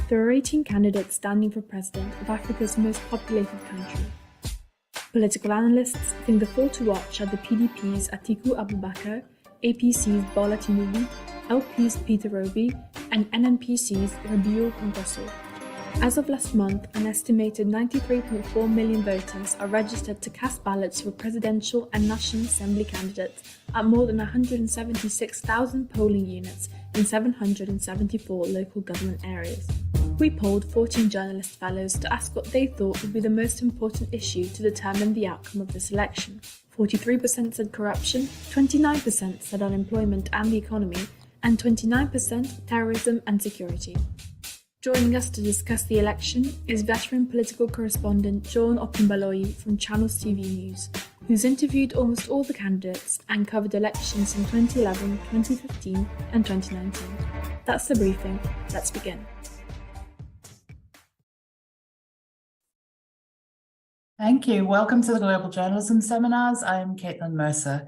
there are 18 candidates standing for president of Africa's most populated country. Political analysts think the four to watch are the PDP's Atiku Abubakar, APC's Bola Tinubu, LP's Peter Obi, and NNPC's Rabiu Kwankwaso. As of last month, an estimated 93.4 million voters are registered to cast ballots for presidential and National Assembly candidates at more than 176,000 polling units in 774 local government areas. We polled 14 journalist fellows to ask what they thought would be the most important issue to determine the outcome of this election. 43% said corruption, 29% said unemployment and the economy, and 29% terrorism and security. Joining us to discuss the election is veteran political correspondent Seun Okinbaloye from Channels TV News, who's interviewed almost all the candidates and covered elections in 2011, 2015 and 2019. That's the briefing. Let's begin. Thank you. Welcome to the Global Journalism Seminars. I'm Caitlin Mercer.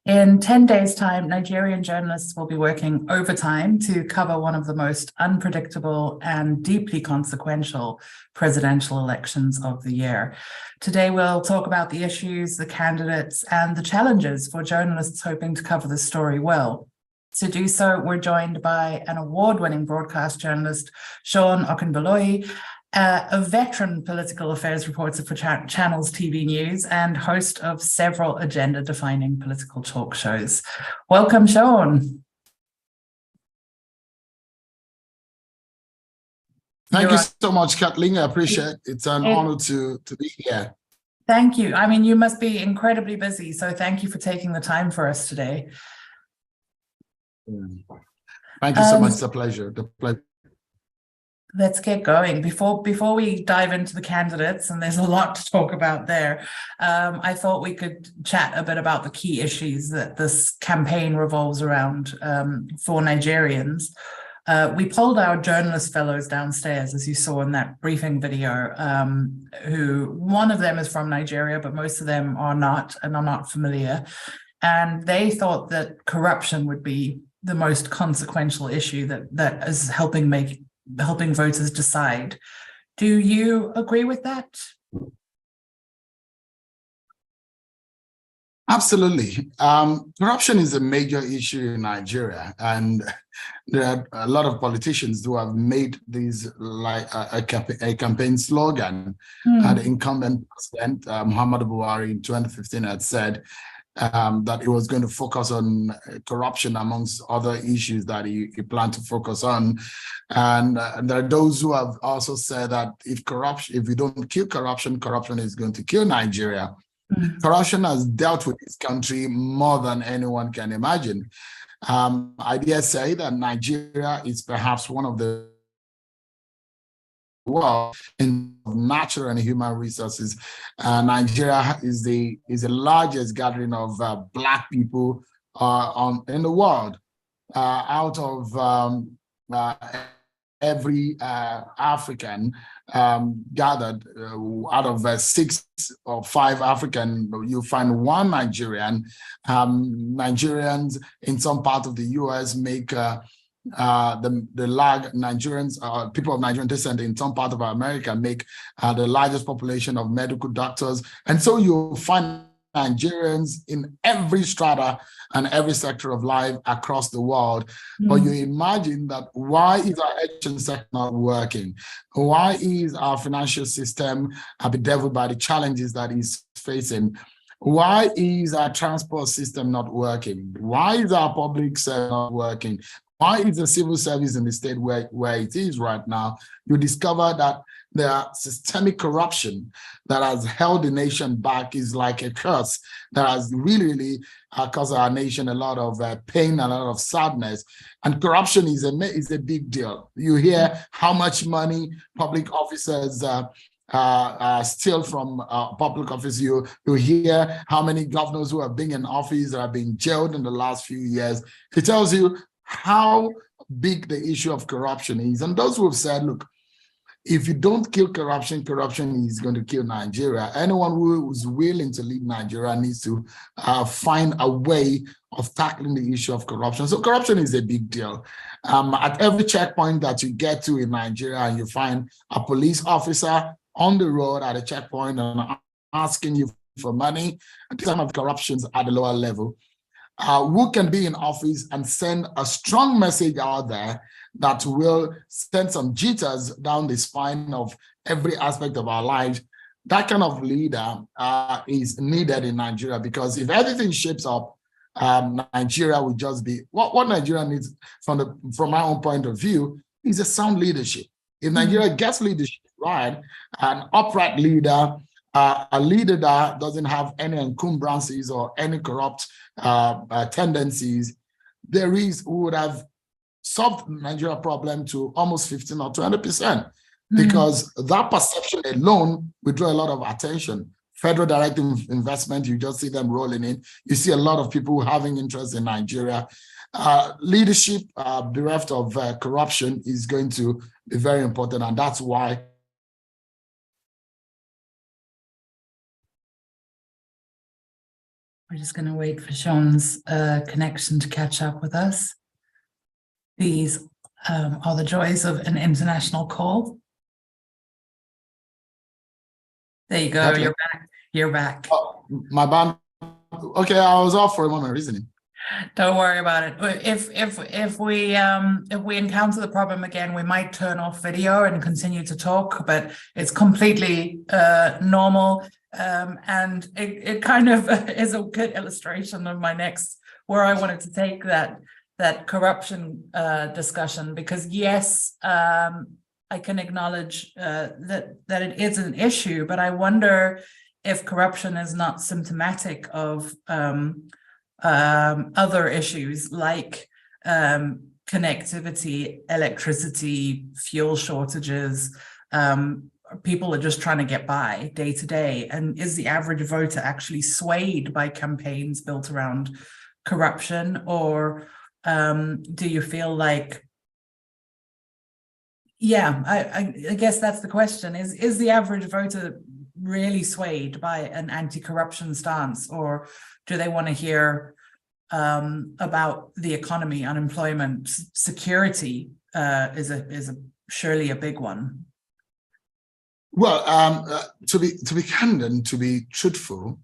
In 10 days' time, Nigerian journalists will be working overtime to cover one of the most unpredictable and deeply consequential presidential elections of the year. Today, we'll talk about the issues, the candidates, and the challenges for journalists hoping to cover the story well. To do so, we're joined by an award-winning broadcast journalist, Seun Okinbaloye, a veteran political affairs reporter for Channels TV News and host of several agenda-defining political talk shows. Welcome, Seun. Thank you so much, Kathleen. I appreciate it. It's an honor to be here. Thank you. I mean, you must be incredibly busy, so thank you for taking the time for us today. Thank you so much. It's a pleasure. Let's get going. Before we dive into the candidates, and there's a lot to talk about there, I thought we could chat a bit about the key issues that this campaign revolves around for Nigerians. We polled our journalist fellows downstairs, as you saw in that briefing video, who one of them is from Nigeria, but most of them are not and are not familiar. And they thought that corruption would be the most consequential issue that is helping voters decide. Do you agree with that? Absolutely. Corruption is a major issue in Nigeria, and there are a lot of politicians who have made these like a campaign slogan. The incumbent president, Muhammadu Buhari, in 2015 had said that he was going to focus on corruption amongst other issues that he planned to focus on. And there are those who have also said that if we don't kill corruption, corruption is going to kill Nigeria. Corruption has dealt with this country more than anyone can imagine. I dare say that Nigeria is perhaps one of the world in natural and human resources. Nigeria is the largest gathering of Black people in the world. Out of every African gathered, out of 6 or 5 African, you find one Nigerian. Nigerians in some part of the US make the large Nigerians, people of Nigerian descent in some part of America make the largest population of medical doctors. And so you'll find Nigerians in every strata and every sector of life across the world. But you imagine that why is our education sector not working? Why is our financial system bedeviled by the challenges that it's facing? Why is our transport system not working? Why is our public sector not working? Why is the civil service in the state where it is right now? You discover that there are systemic corruption that has held the nation back, is like a curse that has really caused our nation a lot of pain, a lot of sadness. And corruption is a big deal. You hear how much money public officers steal from public office. You hear how many governors who have been in office are being jailed in the last few years. It tells you how big the issue of corruption is. And those who have said, look, if you don't kill corruption, corruption is going to kill Nigeria. Anyone who is willing to lead Nigeria needs to find a way of tackling the issue of corruption. So corruption is a big deal. At every checkpoint that you get to in Nigeria, and you find a police officer on the road at a checkpoint and asking you for money, this kind of corruptions at the lower level. Who can be in office and send a strong message out there that will send some jitters down the spine of every aspect of our lives? That kind of leader is needed in Nigeria, because if everything shapes up, Nigeria will just be what Nigeria needs from my own point of view is a sound leadership. If Nigeria gets leadership right, an upright leader, a leader that doesn't have any encumbrances or any corrupt tendencies, we would have solved Nigeria problem to almost 15 or 20%, because that perception alone will draw a lot of attention. Federal direct investment, you just see them rolling in. You see a lot of people having interest in Nigeria. Leadership bereft of corruption is going to be very important, and that's why we're just going to wait for Sean's connection to catch up with us. These are the joys of an international call. There you go. Okay. You're back. You're back. Oh, my band. Okay, I was off for a moment reasoning. Don't worry about it. If we encounter the problem again, we might turn off video and continue to talk, but it's completely normal. And it kind of is a good illustration of my next, where I wanted to take that corruption discussion, because yes, I can acknowledge that it is an issue, but I wonder if corruption is not symptomatic of other issues like connectivity, electricity, fuel shortages. People are just trying to get by day to day. And is the average voter actually swayed by campaigns built around corruption? Or do you feel like, yeah, I guess that's the question, is the average voter really swayed by an anti-corruption stance, or do they want to hear about the economy, unemployment, security is surely a big one? Well, to be candid and to be truthful,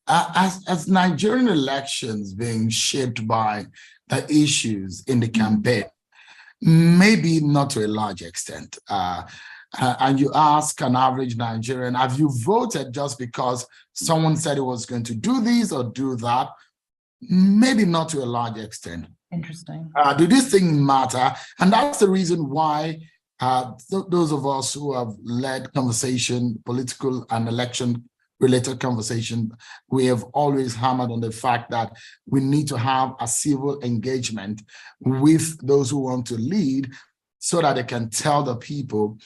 as Nigerian elections being shaped by the issues in the campaign, maybe not to a large extent. And you ask an average Nigerian, have you voted just because someone said it was going to do this or do that? Maybe not to a large extent. Interesting. Do these things matter? And that's the reason why those of us who have led conversation, political and election-related conversation, we have always hammered on the fact that we need to have a civil engagement with those who want to lead, so that they can tell the people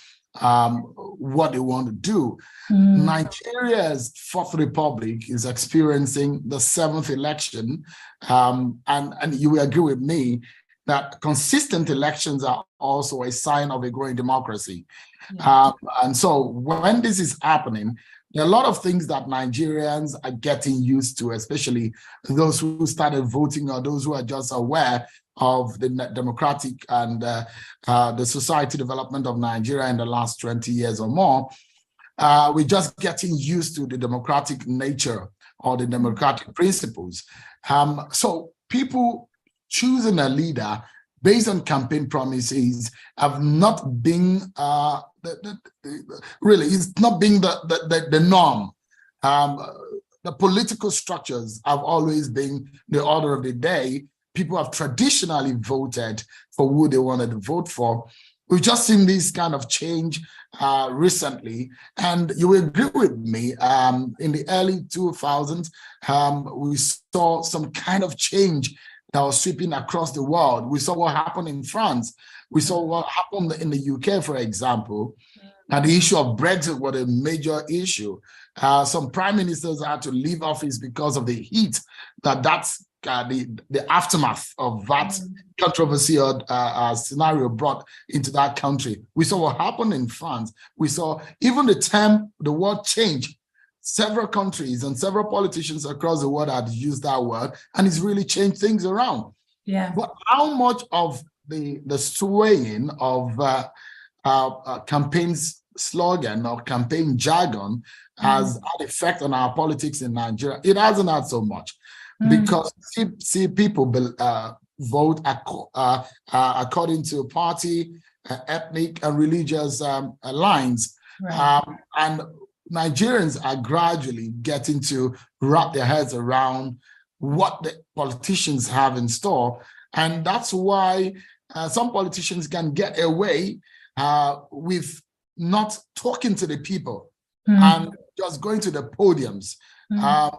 what they want to do. Nigeria's Fourth Republic is experiencing the 7th election, and you will agree with me that consistent elections are also a sign of a growing democracy. And so when this is happening, there are a lot of things that Nigerians are getting used to, especially those who started voting or those who are just aware of the democratic and the society development of Nigeria in the last 20 years or more. We're just getting used to the democratic nature or the democratic principles. So people choosing a leader based on campaign promises have not been really, it's not being the norm. The political structures have always been the order of the day. People have traditionally voted for who they wanted to vote for. We've just seen this kind of change recently, and you will agree with me, in the early 2000s, we saw some kind of change that was sweeping across the world. We saw what happened in France. We saw what happened in the UK, for example. And the issue of Brexit was a major issue. Some prime ministers had to leave office because of the heat that the aftermath of that controversy or scenario brought into that country. We saw what happened in France. We saw even the word change. Several countries and several politicians across the world had used that word, and it's really changed things around. Yeah. But how much of the swaying of campaigns slogan or campaign jargon has had effect on our politics in Nigeria? It hasn't had so much, because see people vote according to party, ethnic, and religious lines, Right. and Nigerians are gradually getting to wrap their heads around what the politicians have in store, and that's why some politicians can get away with not talking to the people and just going to the podiums,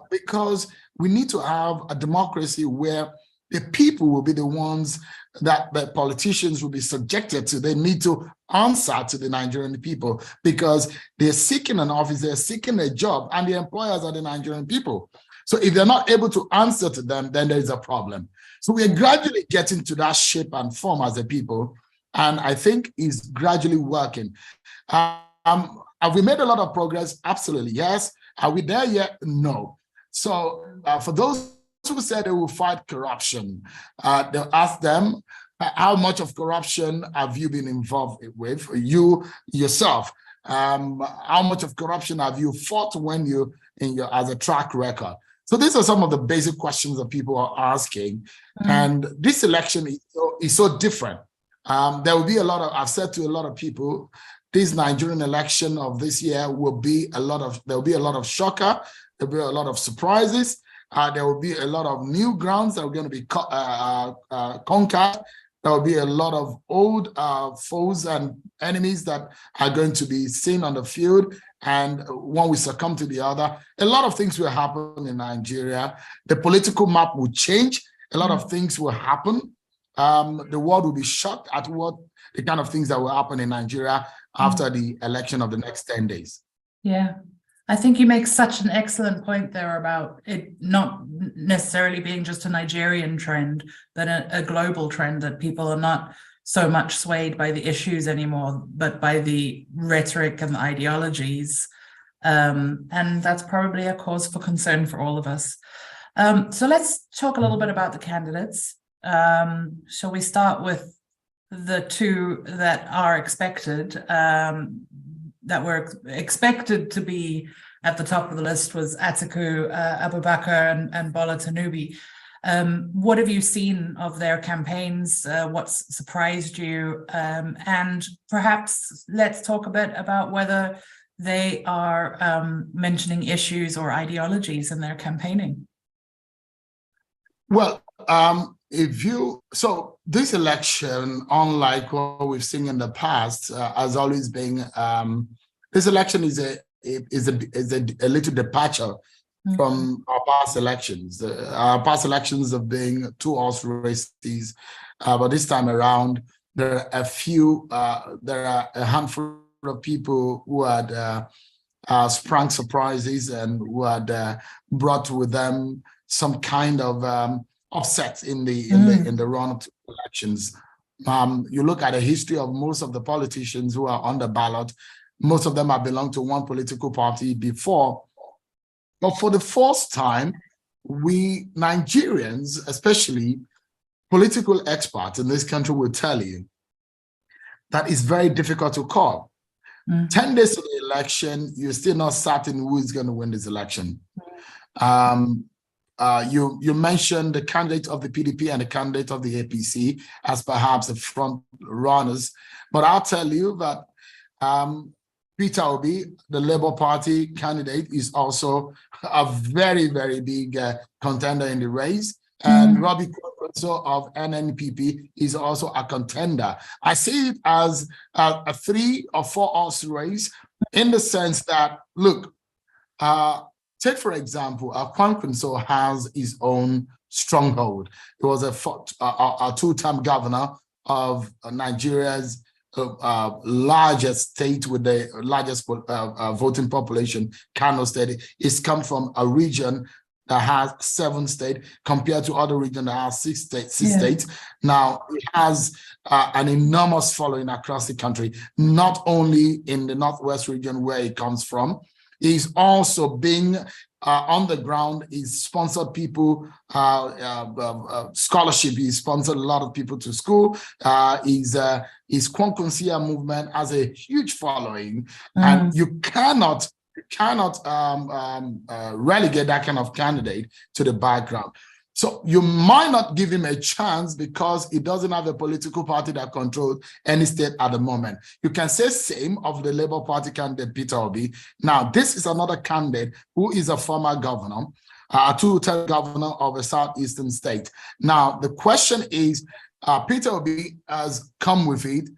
because we need to have a democracy where the people will be the ones that the politicians will be subjected to. They need to answer to the Nigerian people, because they're seeking an office, they're seeking a job, and the employers are the Nigerian people. So if they're not able to answer to them, then there is a problem. So we're gradually getting to that shape and form as a people, and I think it's gradually working. Have we made a lot of progress? Absolutely, yes. Are we there yet? No. So for those who said they will fight corruption, they'll ask them, how much of corruption have you been involved with, you yourself? How much of corruption have you fought when you as a track record? So these are some of the basic questions that people are asking. And this election is so different. There will be a lot of, I've said to a lot of people, this Nigerian election of this year will be there will be a lot of shocker, there will be a lot of surprises, there will be a lot of new grounds that are going to be conquered. There will be a lot of old foes and enemies that are going to be seen on the field, and one will succumb to the other. A lot of things will happen in Nigeria. The political map will change. A lot of things will happen. The world will be shocked at the kind of things that will happen in Nigeria after the election of the next 10 days. Yeah, I think you make such an excellent point there about it not necessarily being just a Nigerian trend, but a global trend, that people are not so much swayed by the issues anymore, but by the rhetoric and the ideologies. And that's probably a cause for concern for all of us. So let's talk a little bit about the candidates. Shall we start with the two that are expected, that were expected to be at the top of the list was Atiku Abubakar and Bola Tinubu. What have you seen of their campaigns? What's surprised you? And perhaps let's talk a bit about whether they are mentioning issues or ideologies in their campaigning. Well, so this election, unlike what we've seen in the past, has always been, this election is a little departure from our past elections. Our past elections have been 2 horse races, but this time around, there are a handful of people who had sprung surprises and who had brought with them some kind of offset in the run-up to elections. You look at the history of most of the politicians who are on the ballot, most of them have belonged to one political party before. But for the first time, we Nigerians, especially political experts in this country, will tell you that it's very difficult to call. 10 days to the election, you're still not certain who is going to win this election. You mentioned the candidate of the PDP and the candidate of the APC as perhaps the front runners, but I'll tell you that Peter Obi, the Labour Party candidate, is also a very, very big contender in the race, and Robbie Kwankwaso of NNPP is also a contender. I see it as a 3 or 4 horse race, in the sense that, look, take, for example, Kwankwaso has his own stronghold. He was a 2-term governor of Nigeria's largest state with the largest voting population, Kano State. He's come from a region that has 7 states compared to other regions that have 6 states. Now, it has an enormous following across the country, not only in the Northwest region where it comes from. He's also being on the ground. He's sponsored people, scholarship. He sponsored a lot of people to school. His Kwankwasịa movement has a huge following, and you cannot relegate that kind of candidate to the background. So you might not give him a chance because he doesn't have a political party that controls any state at the moment. You can say same of the Labour Party candidate, Peter Obi. Now, this is another candidate who is a former governor, a two-term governor of a southeastern state. Now, the question is, Peter Obi has come with it.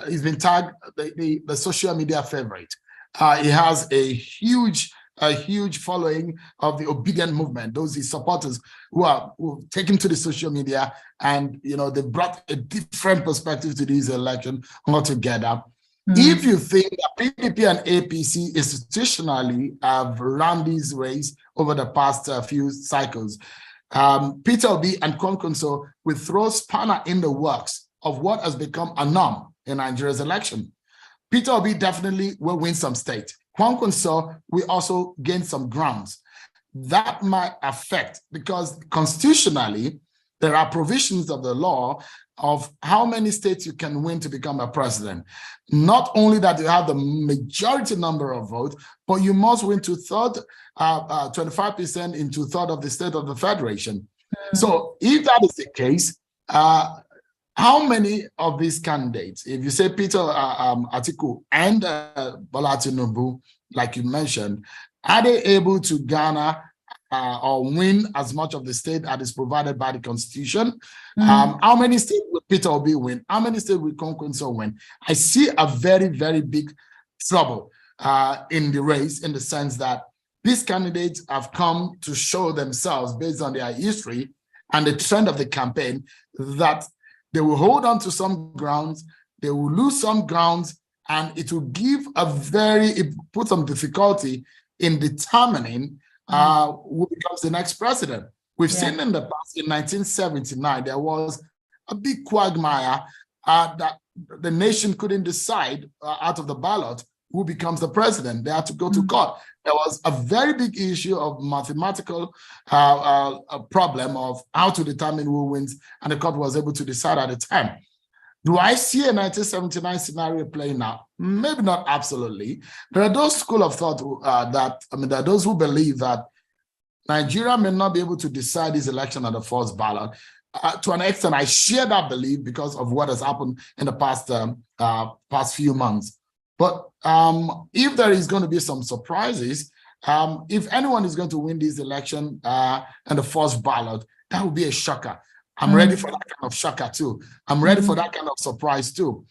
He's been tagged the social media favorite. He has a huge following of the obedient movement, those his supporters who take him to the social media, and they brought a different perspective to this election altogether. If you think that PDP and APC institutionally have run this race over the past few cycles, Peter Obi and Kwankwasịa will throw spanner in the works of what has become a norm in Nigeria's election. Peter Obi definitely will win some states. Kwankwasịa will also gain some grounds. That might affect, because constitutionally, there are provisions of the law of how many states you can win to become a president. Not only that you have the majority number of votes, but you must win 25% in 2/3 of the state of the federation. So if that is the case, how many of these candidates, if you say Peter Atiku and Bola Tinubu, like you mentioned, are they able to garner or win as much of the state that is provided by the Constitution? How many states will Peter Obi win? How many states will Kwankwasịa win? I see a very, very big trouble in the race, in the sense that these candidates have come to show themselves, based on their history and the trend of the campaign, that they will hold on to some grounds, they will lose some grounds, and it will put some difficulty in determining who becomes the next president. We've seen in the past, in 1979, there was a big quagmire that the nation couldn't decide out of the ballot who becomes the president. They had to go to court. There was a very big issue of mathematical problem of how to determine who wins, and the court was able to decide at the time. Do I see a 1979 scenario playing out? Maybe not absolutely. There are those school of thought there are those who believe that Nigeria may not be able to decide this election on the first ballot. To an extent, I share that belief because of what has happened in the past few months. But if there is going to be some surprises, if anyone is going to win this election in the first ballot, that would be a shocker. I'm ready for that kind of shocker too. I'm ready for that kind of surprise too.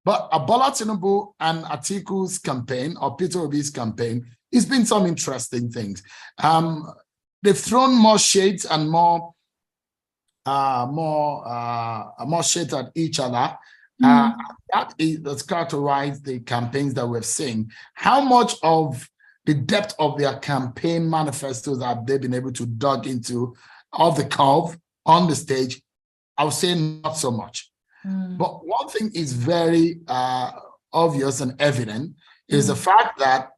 But Bola Tinubu and Atiku's campaign, or Peter Obi's campaign, it's been some interesting things. They've thrown more shades and more shades at each other. That's characterized the campaigns that we've seen. How much of the depth of their campaign manifestos have they been able to dug into of the curve on the stage? I would say not so much. But one thing is very obvious and evident is the fact that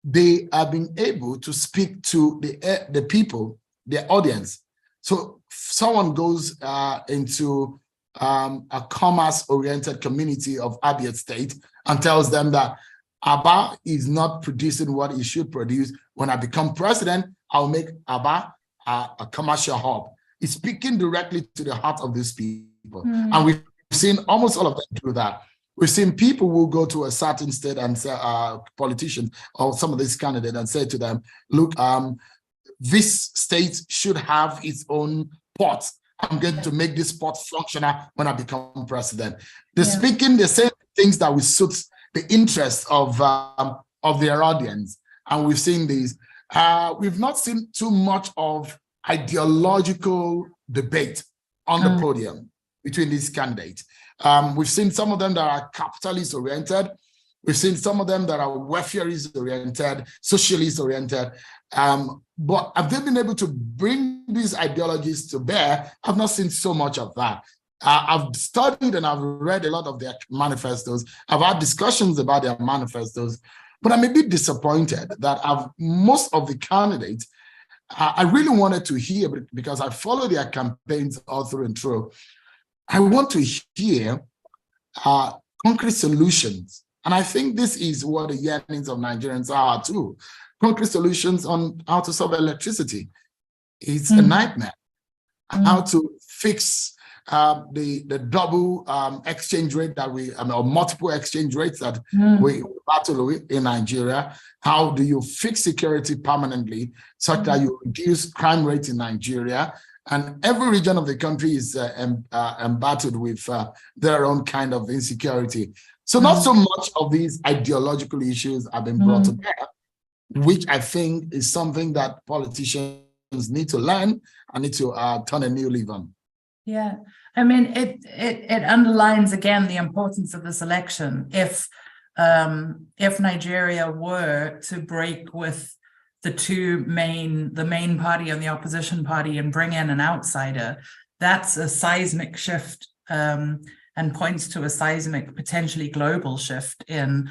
they have been able to speak to the people, their audience. So someone goes into a commerce-oriented community of Abia State and tells them that Aba is not producing what it should produce. When I become president, I'll make Aba a commercial hub. It's speaking directly to the heart of these people. And we've seen almost all of them do that. We've seen people who go to a certain state and say, politicians or some of these candidates, and say to them, look, this state should have its own port. I'm going to make this port functional when I become president. They're speaking the same things that will suit the interests of their audience. And we've seen these. We've not seen too much of ideological debate on the podium between these candidates. We've seen some of them that are capitalist oriented. We've seen some of them that are welfareist oriented, socialist oriented. But have they been able to bring these ideologies to bear? I've not seen so much of that. I've studied and I've read a lot of their manifestos. I've had discussions about their manifestos, but I'm a bit disappointed that most of the candidates, I really wanted to hear, because I follow their campaigns all through and through. I want to hear concrete solutions. And I think this is what the yearnings of Nigerians are too. Concrete solutions on how to solve electricity. It's a nightmare. How to fix the double exchange rate that or multiple exchange rates that we battle with in Nigeria. How do you fix security permanently such that you reduce crime rates in Nigeria? And every region of the country is embattled with their own kind of insecurity. So not so much of these ideological issues have been brought to bear, which I think is something that politicians need to learn and need to turn a new leaf on. Yeah, I mean, it underlines again the importance of this election. If Nigeria were to break with the main party and the opposition party and bring in an outsider, that's a seismic shift and points to a seismic, potentially global shift in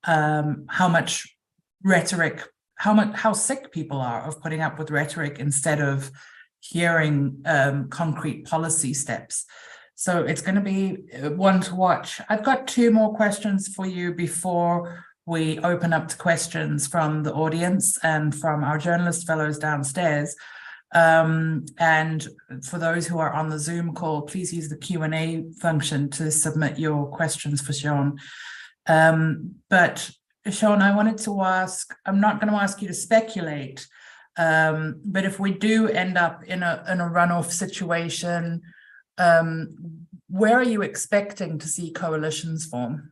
how much rhetoric, how sick people are of putting up with rhetoric instead of hearing concrete policy steps. So it's going to be one to watch. I've got two more questions for you before we open up to questions from the audience and from our journalist fellows downstairs. And for those who are on the Zoom call, please use the Q&A function to submit your questions for Seun. But Seun, I wanted to ask, I'm not going to ask you to speculate, but if we do end up in a runoff situation, where are you expecting to see coalitions form?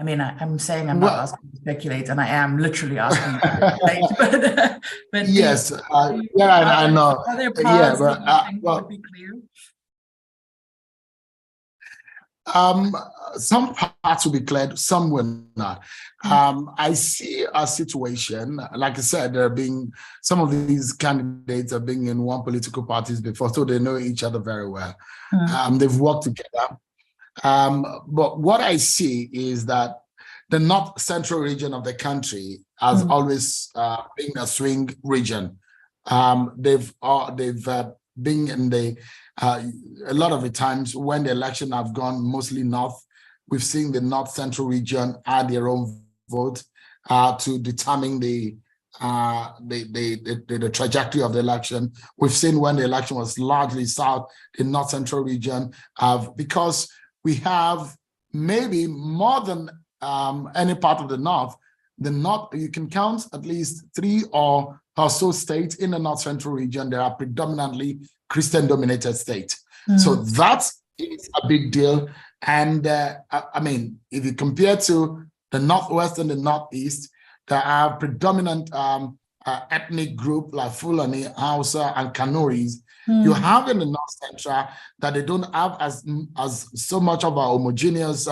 I mean, I'm saying I'm not asking to speculate, and I am literally asking to speculate. But yes, I know. Are there paths that you think would be clear? Some parts will be cleared, some will not. I see a situation, like I said, some of these candidates are being in one political parties before, so they know each other very well. They've worked together. But what I see is that the north central region of the country has always been a swing region. They've been in a lot of the times when the election have gone mostly north, we've seen the north central region add their own vote to determine the trajectory of the election. We've seen when the election was largely south, the north central region, because we have maybe more than any part of the north, you can count at least 3 or so states in the north central region that are predominantly Christian-dominated states. So that is a big deal. And I mean, if you compare to the northwest and the northeast, there are predominant ethnic group like Fulani, Hausa, and Kanuris. You have in the north central that they don't have as so much of a homogeneous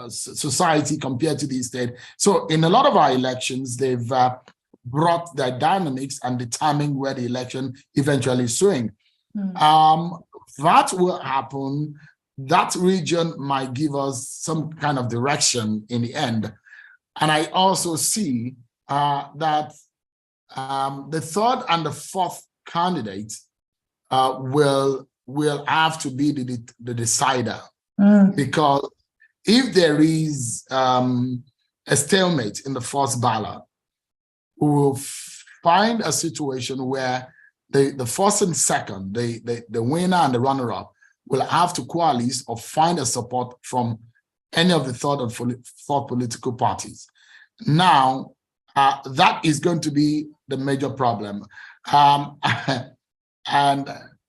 society compared to the state. So in a lot of our elections, they've brought their dynamics and determined where the election eventually swing. That will happen. That region might give us some kind of direction in the end. And I also see that the third and the fourth candidate will have to be the decider, because if there is a stalemate in the first ballot, we will find a situation where the first and second, the winner and the runner-up, will have to coalesce or find a support from any of the third and fourth political parties. Now, that is going to be the major problem. And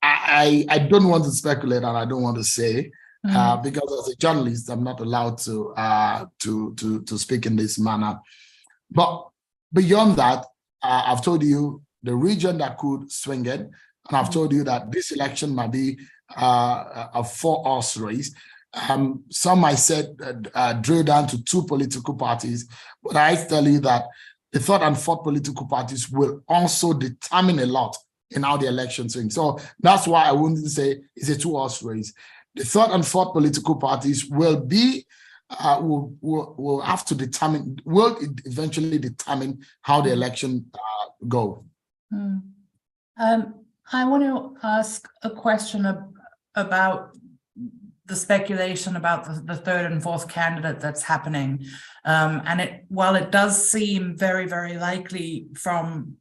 I don't want to speculate, and I don't want to say, because as a journalist, I'm not allowed to speak in this manner. But beyond that, I've told you the region that could swing it and I've told you that this election might be a four-horse race. Some might say drill down to two political parties, but I tell you that the third and fourth political parties will also determine a lot in how the election swings. So that's why I wouldn't say it's a two-horse race. The third and fourth political parties will be will have to determine, will eventually determine how the election go. I want to ask a question about the speculation about the third and fourth candidate that's happening. And while it does seem very, very likely from,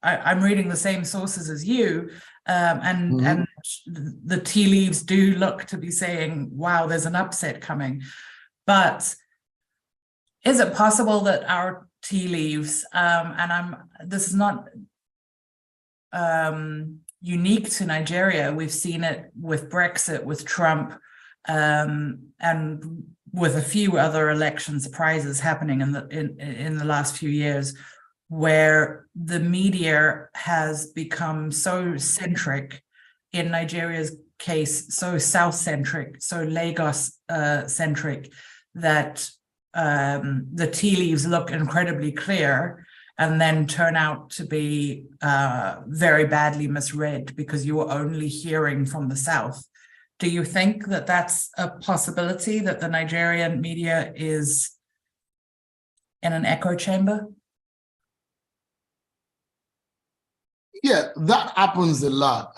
I'm reading the same sources as you, and the tea leaves do look to be saying, wow, there's an upset coming. But is it possible that our tea leaves, this is not unique to Nigeria, we've seen it with Brexit, with Trump, and with a few other election surprises happening in the last few years, where the media has become so centric, in Nigeria's case, so South-centric, so Lagos-centric, that the tea leaves look incredibly clear and then turn out to be very badly misread because you were only hearing from the South. Do you think that that's a possibility, that the Nigerian media is in an echo chamber? Yeah, that happens a lot.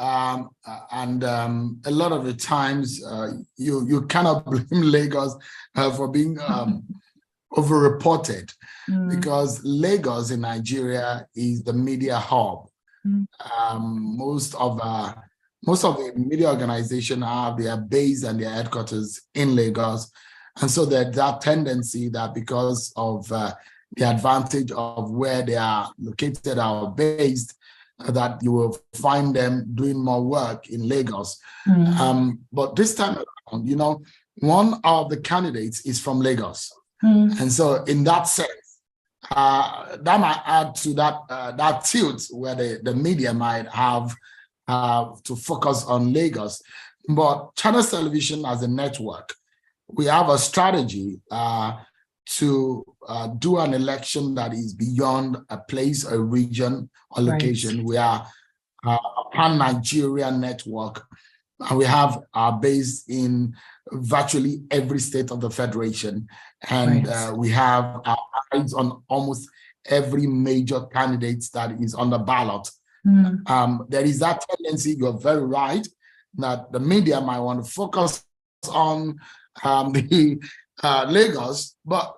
And a lot of the times you cannot blame Lagos for being overreported, because Lagos in Nigeria is the media hub. Most of the media organizations have their base and their headquarters in Lagos. And so there's that tendency that because of the advantage of where they are located or based, that you will find them doing more work in Lagos. But this time around, you know, one of the candidates is from Lagos. And so in that sense, that might add to that tilt where the media might have to focus on Lagos. But Channels Television as a network, we have a strategy to do an election that is beyond a place, a region, or location. Right. We are a pan-Nigerian network, and we have our base in virtually every state of the Federation. And we have our eyes on almost every major candidate that is on the ballot. There is that tendency, you're very right, that the media might want to focus on the Lagos, but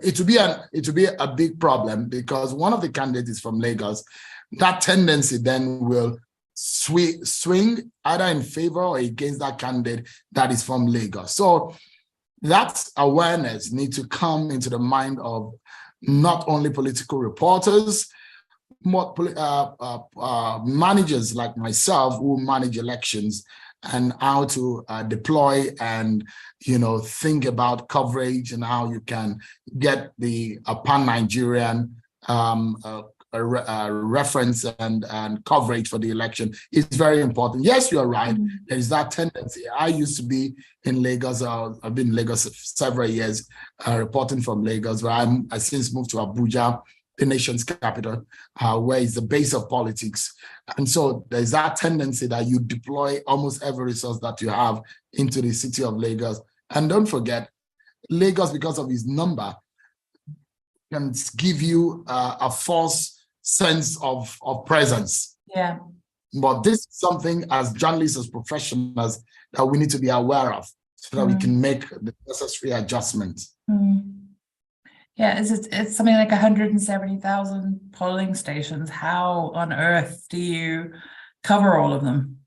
it will be a big problem, because one of the candidates is from Lagos. That tendency then will swing either in favor or against that candidate that is from Lagos. So that awareness needs to come into the mind of not only political reporters, but managers like myself who manage elections, and how to deploy and, you know, think about coverage and how you can get the pan-Nigerian reference and coverage for the election is very important. Yes, you're right. There is that tendency. I used to be in Lagos. I've been in Lagos several years, reporting from Lagos, where I since moved to Abuja, the nation's capital, where it's the base of politics. And so there's that tendency that you deploy almost every resource that you have into the city of Lagos. And don't forget, Lagos, because of its number, can give you a false sense of presence. Yeah. But this is something as journalists, as professionals, that we need to be aware of so that we can make the necessary adjustments. Yeah, it's something like 170,000 polling stations. How on earth do you cover all of them?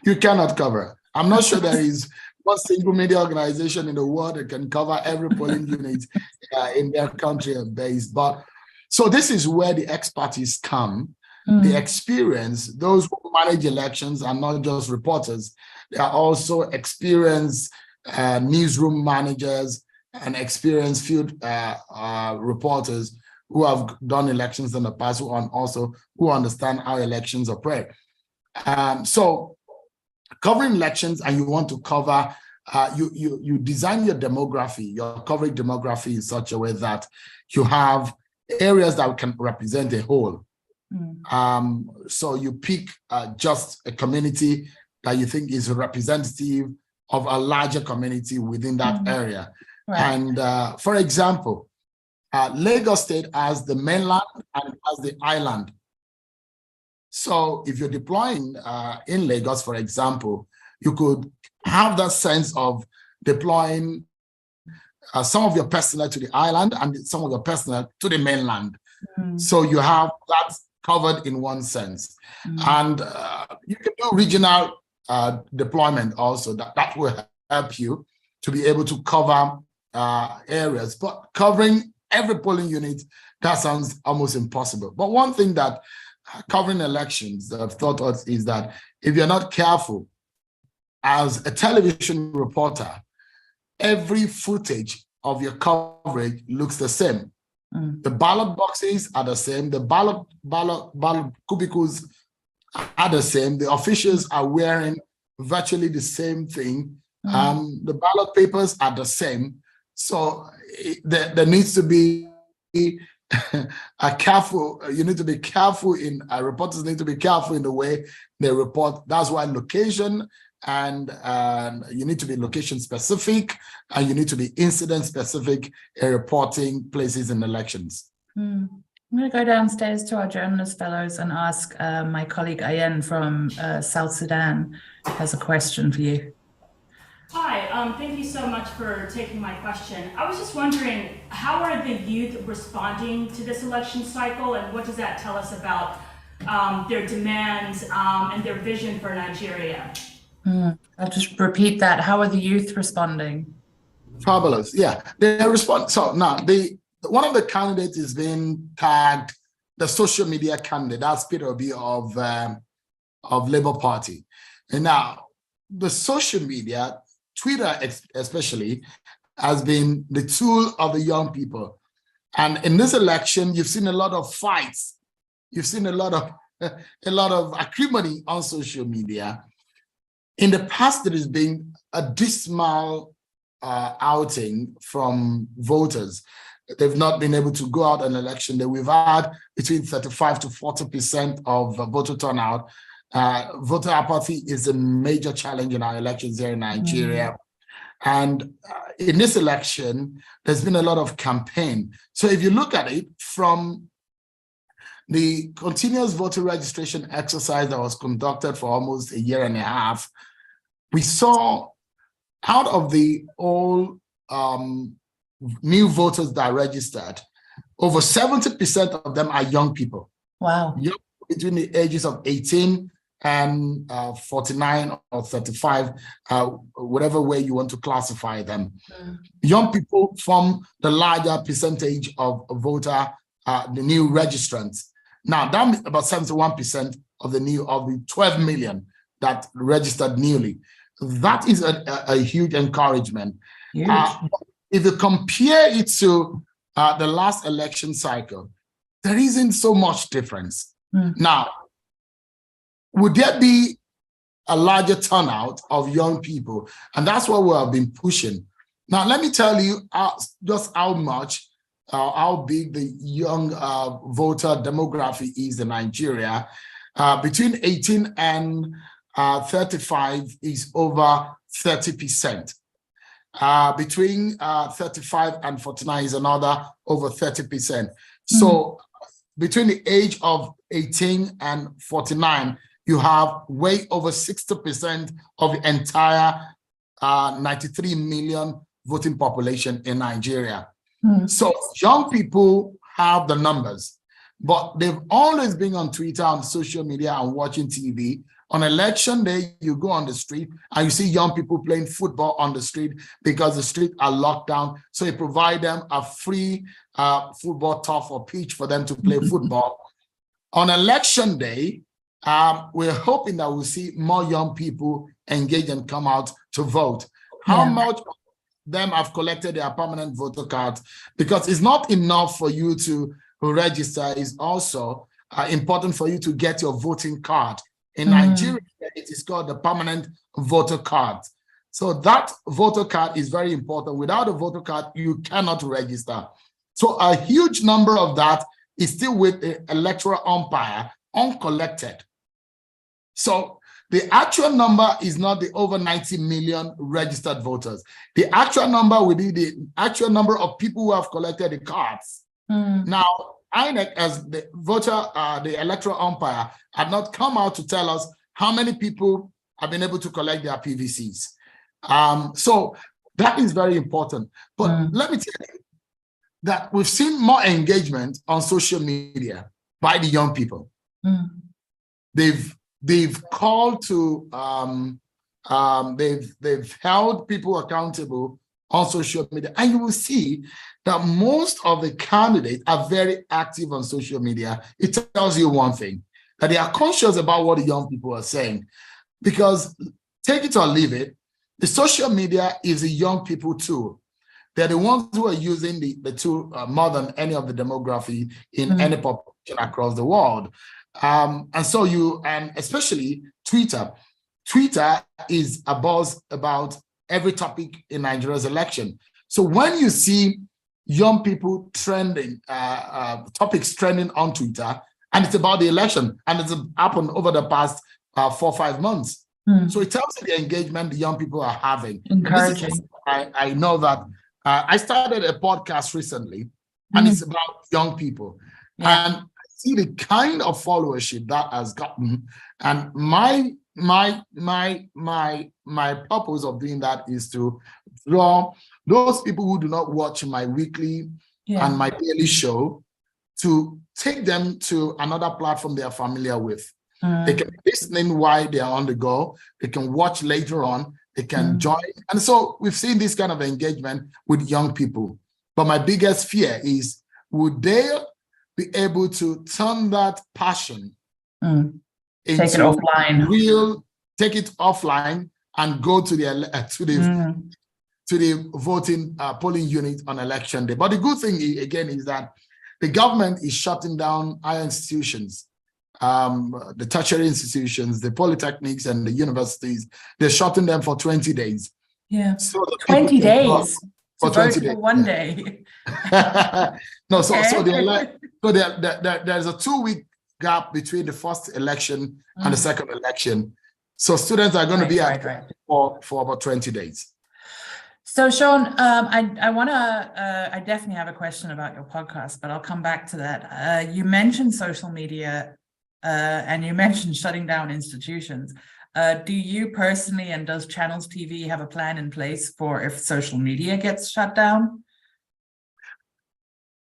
You cannot cover. I'm not sure there is one single media organization in the world that can cover every polling unit in their country base. But so this is where the expertise come, the experience. Those who manage elections are not just reporters; they are also experienced newsroom managers and experienced field reporters who have done elections in the past, who understand how elections operate. So covering elections, and you want to cover, you design your demography, your coverage demography in such a way that you have areas that can represent a whole. So you pick just a community that you think is representative of a larger community within that area. Right. And for example, Lagos State has the mainland and it has the island. So if you're deploying in Lagos, for example, you could have that sense of deploying some of your personnel to the island and some of your personnel to the mainland. So you have that covered in one sense. And you can do regional deployment also. That will help you to be able to cover areas. But covering every polling unit, that sounds almost impossible. But one thing that covering elections that I've thought of is that if you're not careful, as a television reporter, every footage of your coverage looks the same. The ballot boxes are the same. The ballot cubicles are the same. The officials are wearing virtually the same thing. The ballot papers are the same. So there needs to be you need to be careful reporters need to be careful in the way they report. That's why location and you need to be location specific, and you need to be incident specific in reporting places in elections. I'm going to go downstairs to our journalist fellows and ask my colleague Ayen from South Sudan has a question for you. Hi, thank you so much for taking my question. I was just wondering, how are the youth responding to this election cycle, and what does that tell us about their demands and their vision for Nigeria? I'll just repeat that. How are the youth responding? Fabulous. Yeah, they respond. So now one of the candidates is being tagged the social media candidate. That's Peter Obi of Labour Party. And now the social media, Twitter especially, has been the tool of the young people. And in this election, you've seen a lot of fights. You've seen a lot of acrimony on social media. In the past, there has been a dismal outing from voters. They've not been able to go out on election day. We've had between 35 to 40% of voter turnout. Voter apathy is a major challenge in our elections here in Nigeria. And in this election, there's been a lot of campaign. So if you look at it from the continuous voter registration exercise that was conducted for almost a year and a half, we saw out of the all new voters that registered, over 70% of them are young people. Wow. Young, between the ages of 18 and 49 or 35, whatever way you want to classify them. Young people form the larger percentage of voter, the new registrants. Now, that's about 71% of the 12 million that registered newly. That is a huge encouragement. Huge. If you compare it to the last election cycle, there isn't so much difference. Now, would there be a larger turnout of young people? And that's what we have been pushing. Now, let me tell you just how much, how big the young voter demography is in Nigeria. Between 18 and 35 is over 30%. Between 35 and 49 is another over 30%. So between the age of 18 and 49, you have way over 60% of the entire 93 million voting population in Nigeria. So young people have the numbers, but they've always been on Twitter, on social media, and watching TV. On election day, you go on the street and you see young people playing football on the street because the streets are locked down. So you provide them a free football turf or pitch for them to play football. On election day, we're hoping that we'll see more young people engage and come out to vote. How much of them have collected their permanent voter cards? Because it's not enough for you to register is also important for you to get your voting card. In Nigeria, it is called the permanent voter card. So that voter card is very important. Without a voter card, you cannot register. So a huge number of that is still with the electoral umpire, uncollected. So the actual number is not the over 90 million registered voters. The actual number will be the actual number of people who have collected the cards. Now, INEC, as the voter, the electoral umpire, had not come out to tell us how many people have been able to collect their PVCs. So that is very important. But let me tell you that we've seen more engagement on social media by the young people. They've called to, they've held people accountable on social media, and you will see that most of the candidates are very active on social media. It tells you one thing, that they are conscious about what the young people are saying, because take it or leave it, the social media is a young people tool. They're the ones who are using the tool more than any of the demography in any population across the world. And so and especially Twitter is a buzz about every topic in Nigeria's election. So when you see young people trending, topics trending on Twitter, and it's about the election, and it's happened over the past 4 or 5 months. So it tells you the engagement the young people are having. Encouraging. I know that I started a podcast recently, and it's about young people. And I see the kind of followership that has gotten. And my purpose of doing that is to draw those people who do not watch my weekly and my daily show, to take them to another platform they are familiar with. They can listen while they are on the go. They can watch later on. They can join. And so we've seen this kind of engagement with young people. But my biggest fear is, would they be able to turn that passion into take it offline, take it offline and go to the voting polling unit on election day? But the good thing again is that the government is shutting down higher institutions, the tertiary institutions, the polytechnics and the universities. They're shutting them for 20 days. Yeah, so 20 days for 20 days. For one day. No, so there's a 2-week gap between the first election and the second election. So students are going to be for about 20 days. So Seun, I definitely have a question about your podcast, but I'll come back to that. You mentioned social media and you mentioned shutting down institutions. Do you personally, and does Channels TV have a plan in place for if social media gets shut down?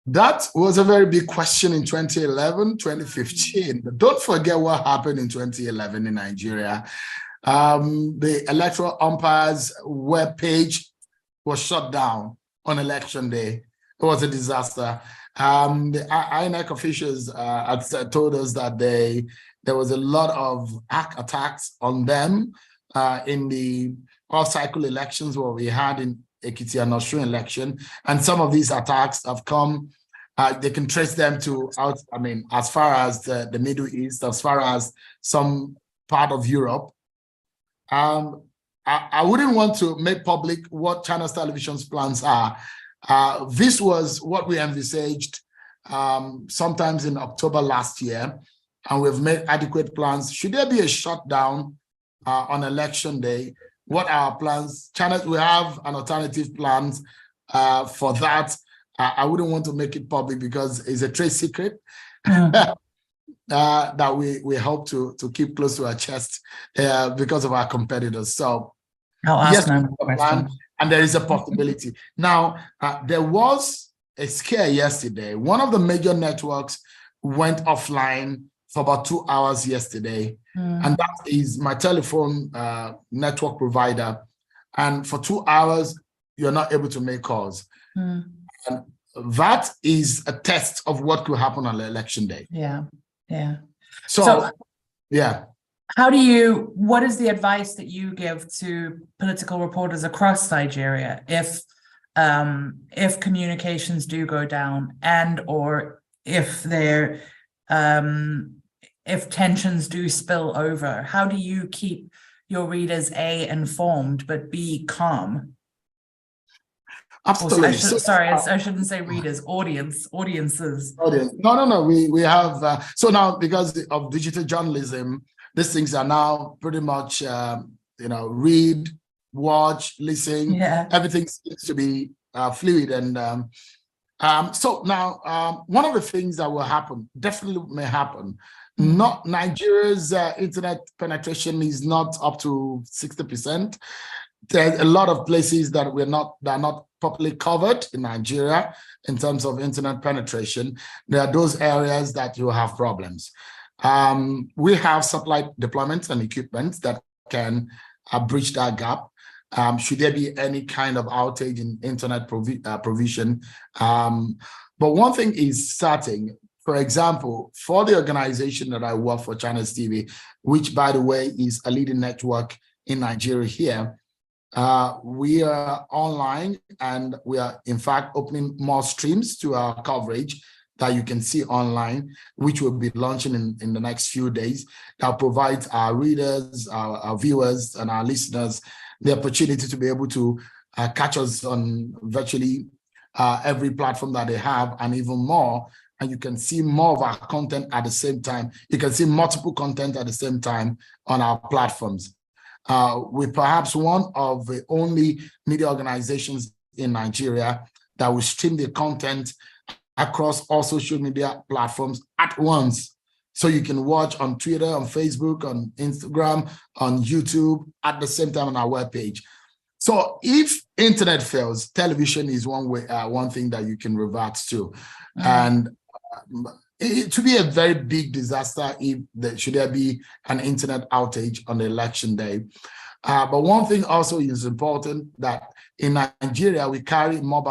That was a very big question in 2011, 2015. But don't forget what happened in 2011 in Nigeria. The electoral umpires webpage was shut down on election day. It was a disaster. The INEC officials had told us that there was a lot of attacks on them in the all-cycle elections where we had in Ekiti and Osun election. And some of these attacks have come, they can trace them to as far as the Middle East, as far as some part of Europe. I wouldn't want to make public what Channels Television's plans are. This was what we envisaged sometimes in October last year, and we've made adequate plans. Should there be a shutdown on election day, what are our plans? Channels, we have an alternative plans for that. I wouldn't want to make it public because it's a trade secret that we hope to keep close to our chest because of our competitors. So I'll ask them a question. And there is a possibility. Now, there was a scare yesterday. One of the major networks went offline for about 2 hours yesterday. And that is my telephone network provider. And for 2 hours, you're not able to make calls. And that is a test of what could happen on election day. Yeah. So yeah. What is the advice that you give to political reporters across Nigeria if communications do go down, and or if there, if tensions do spill over? How do you keep your readers A, informed, but B, calm? Absolutely. I shouldn't say readers, audiences. Audience. No. We have so now, because of digital journalism, these things are now pretty much read, watch, listen. Yeah. Everything seems to be fluid, and so now one of the things that will happen, definitely may happen. Not Nigeria's internet penetration is not up to 60%. There's a lot of places that are not properly covered in Nigeria in terms of internet penetration. There are those areas that you have problems. We have satellite deployments and equipment that can bridge that gap. Should there be any kind of outage in internet provision? But one thing is certain. For example, for the organization that I work for, Channels TV, which, by the way, is a leading network in Nigeria here, we are online, and we are, in fact, opening more streams to our coverage that you can see online, which will be launching in the next few days, that provides our readers, our viewers, and our listeners the opportunity to be able to catch us on virtually every platform that they have, and even more. And you can see more of our content at the same time. You can see multiple content at the same time on our platforms. We're perhaps one of the only media organizations in Nigeria that will stream the content across all social media platforms at once. So you can watch on Twitter, on Facebook, on Instagram, on YouTube at the same time on our webpage. So if internet fails, television is one thing that you can revert to. And it would be a very big disaster if should there be an internet outage on the election day. But one thing also is important, that in Nigeria, we carry more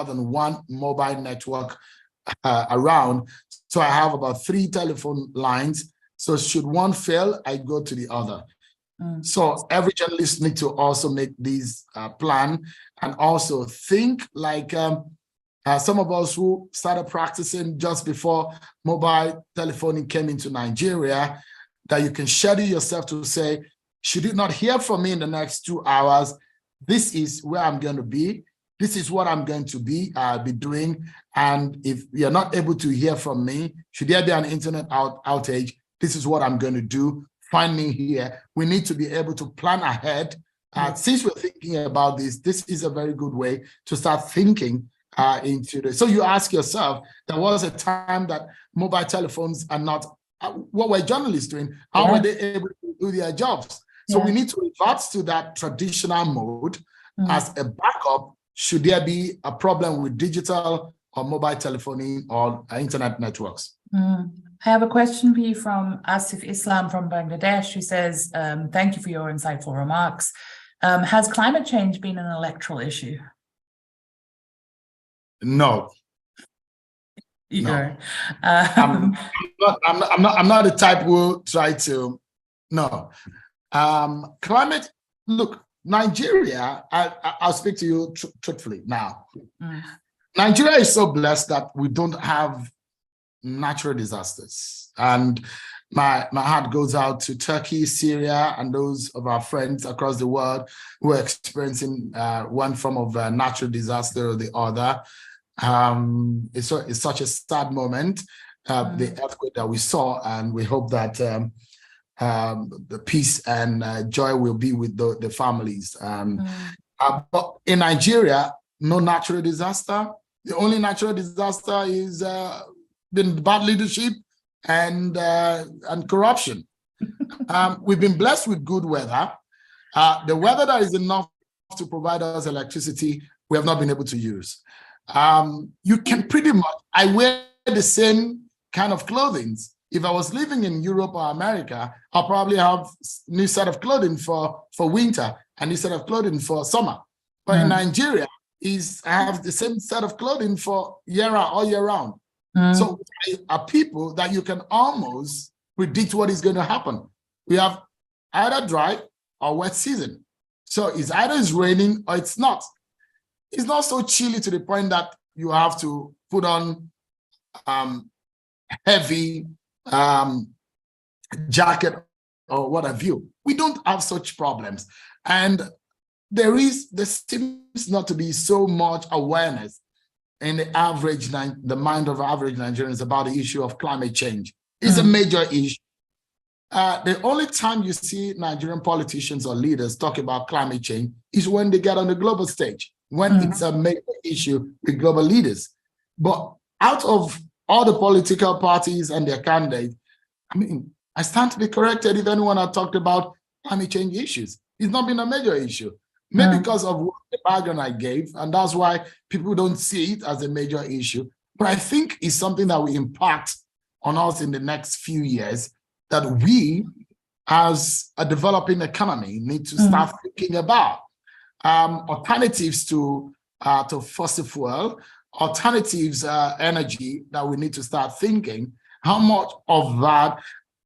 than one mobile network around. So I have about 3 telephone lines. So should one fail, I go to the other. So every journalist needs to also make these plan, and also think like some of us who started practicing just before mobile telephoning came into Nigeria, that you can schedule yourself to say, should you not hear from me in the next 2 hours, this is where I'm going to be. This is what I'm going to be doing. And if you're not able to hear from me, should there be an internet outage, this is what I'm going to do. Find me here. We need to be able to plan ahead. Since we're thinking about this is a very good way to start thinking into this. So you ask yourself, there was a time that mobile telephones are not, what were journalists doing? How were they able to do their jobs? So we need to revert to that traditional mode as a backup should there be a problem with digital or mobile telephony or internet networks. I have a question for you from Asif Islam from Bangladesh, who says, thank you for your insightful remarks. Has climate change been an electoral issue? No. No. I'm not the type who try to, no. Climate, look, Nigeria, I'll speak to you truthfully now. Nigeria is so blessed that we don't have natural disasters. And my heart goes out to Turkey, Syria, and those of our friends across the world who are experiencing one form of natural disaster or the other. It's such a sad moment, the earthquake that we saw, and we hope that the peace and joy will be with the families. But in Nigeria, no natural disaster. The only natural disaster is been bad leadership and corruption. We've been blessed with good weather. The weather that is enough to provide us electricity, we have not been able to use. You can pretty much, I wear the same kind of clothing. If I was living in Europe or America, I'll probably have a new set of clothing for winter and new set of clothing for summer. But in Nigeria, I have the same set of clothing for all year round. So are people that you can almost predict what is going to happen. We have either dry or wet season. So it's raining or it's not. It's not so chilly to the point that you have to put on heavy jacket or what have you. We don't have such problems. And there seems not to be so much awareness in the mind of average Nigerians about the issue of climate change. It's a major issue. The only time you see Nigerian politicians or leaders talk about climate change is when they get on the global stage, when it's a major issue with global leaders. But out of all the political parties and their candidates, I mean, I stand to be corrected if anyone had talked about climate change issues. It's not been a major issue. Maybe because of the background I gave, and that's why people don't see it as a major issue. But I think it's something that will impact on us in the next few years, that we, as a developing economy, need to start thinking about alternatives to fossil fuel, alternatives energy that we need to start thinking. How much of that?